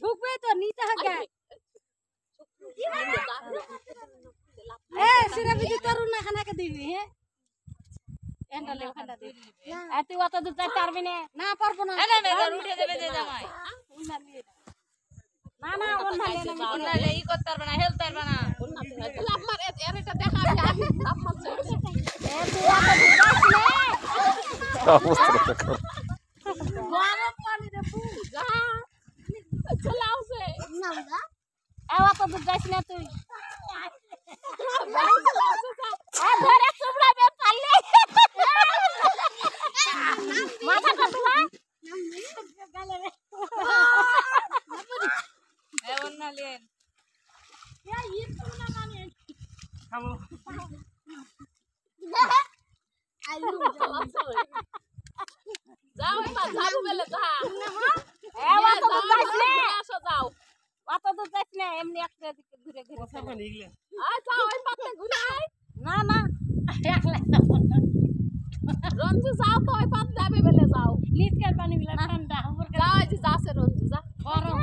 ঢুকবে তো নিতে হবে সিরা বিদি তরুণ না খানাকে দিবি হ্যাঁ এন্ডালে ওখানটা দিবি আর তুই অত দূর যাইতে পারবি না পারবো না উঠে যাবে যে জামাই না না ওনালে ই করতে পারবে না হেলতে পারবে না লাভ মার এর এটা দেখা আমি লাভ মারছে গরম পানি রে পূজা চলাওছে না না অত দূর যাইস না তুই ধরে চুবড়াবে পারলে মাথাটা তুলা এ ওনালে খাবো যাও এবার ঝাড়ু বেলে যা অত দূর যাইস না আসো যাও অত দূর যাইস না এমনি একটা দিকে ঘুরে ঘুরে কথা বলি এগুলা আয় যাও ওই পাতে ঘুরে আয় না না একলা যাব না রঞ্জু যাও তো ওই পাতে যাবে বেলে যাও নিচকার পানি গুলা ঠান্ডা উপর যাও এই যে যাচ্ছে রঞ্জু যা গরম